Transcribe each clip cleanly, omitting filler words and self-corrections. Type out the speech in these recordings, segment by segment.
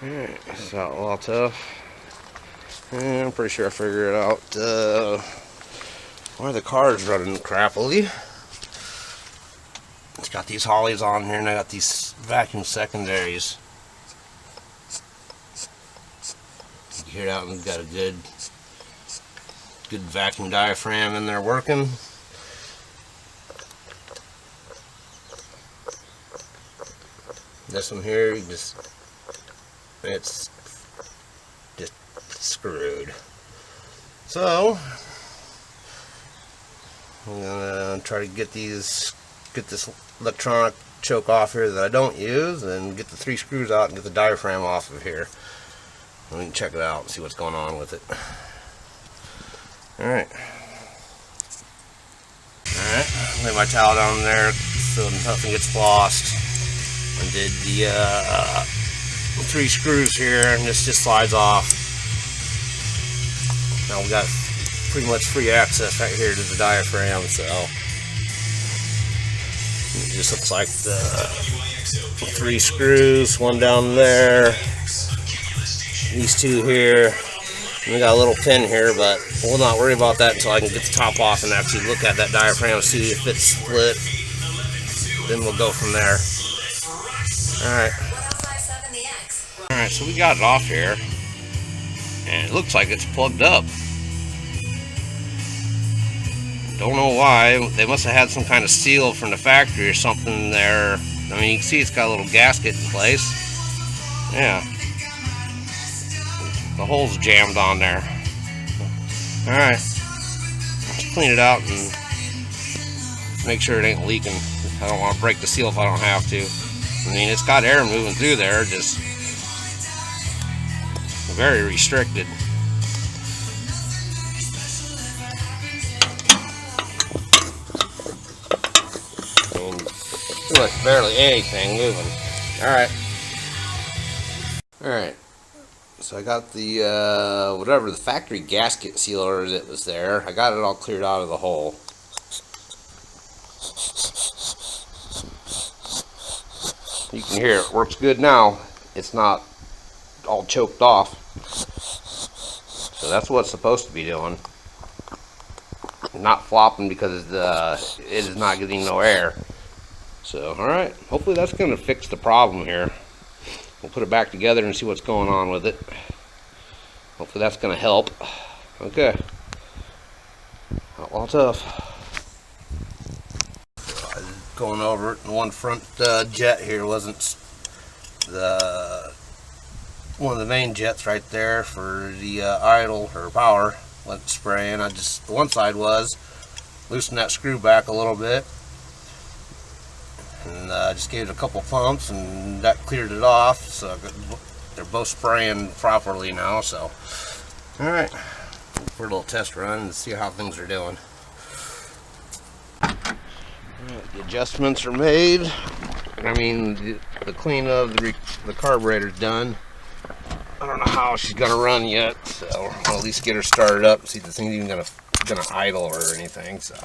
Alright, it's not a lot tough. And I'm pretty sure I figured out why the car is running crappily. It's got these Holleys on here and I got these vacuum secondaries. You can hear that one's got a good vacuum diaphragm in there working. This one here, it's just screwed. So I'm gonna try to get this electronic choke off here that I don't use, and get the 3 screws out and get the diaphragm off of here. And we can check it out and see what's going on with it. Alright, lay my towel down there so nothing gets lost. And did the 3 screws here, and this just slides off. Now we got pretty much free access right here to the diaphragm, so it just looks like the 3 screws, one down there, these 2 here. We got a little pin here, but we'll not worry about that until I can get the top off and actually look at that diaphragm, see if it's split. Then we'll go from there. Alright, so we got it off here, and it looks like it's plugged up. Don't know why. They must have had some kind of seal from the factory or something there. I mean, you can see it's got a little gasket in place. Yeah. The hole's jammed on there. Alright. Let's clean it out and make sure it ain't leaking. I don't want to break the seal if I don't have to. I mean, it's got air moving through there, just very restricted. I mean, pretty much barely anything moving. Alright. So I got the, whatever the factory gasket sealer that was there. I got it all cleared out of the hole. You can hear it works good now. It's not all choked off. So that's what it's supposed to be doing. Not flopping because it is not getting no air. So, alright. Hopefully that's going to fix the problem here. We'll put it back together and see what's going on with it. Hopefully that's going to help. Okay. All tough. Going over it, and one front jet here wasn't one of the main jets right there for the idle or power wasn't spraying. The one side was, loosened that screw back a little bit, and just gave it a couple pumps, and that cleared it off. So they're both spraying properly now. So, all right, for a little test run and see how things are doing. The adjustments are made. I mean, the clean of the carburetor's done. I don't know how she's gonna run yet, so I'll at least get her started up and see if the thing's even gonna idle or anything. So.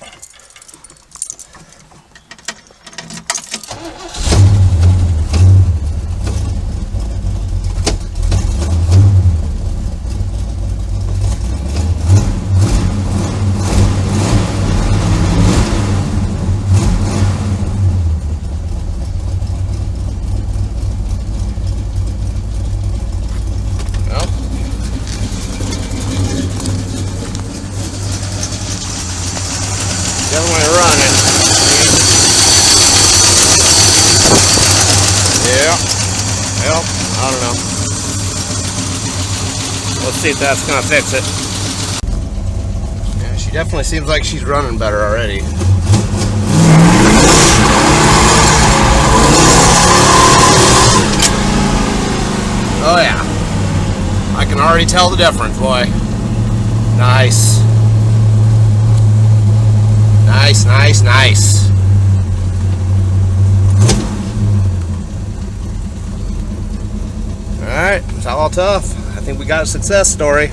Definitely running. Yeah. Well, I don't know. Let's see if that's gonna fix it. Yeah, she definitely seems like she's running better already. Oh yeah. I can already tell the difference, boy. Nice. Nice, nice, nice. Alright, it's all tough. I think we got a success story.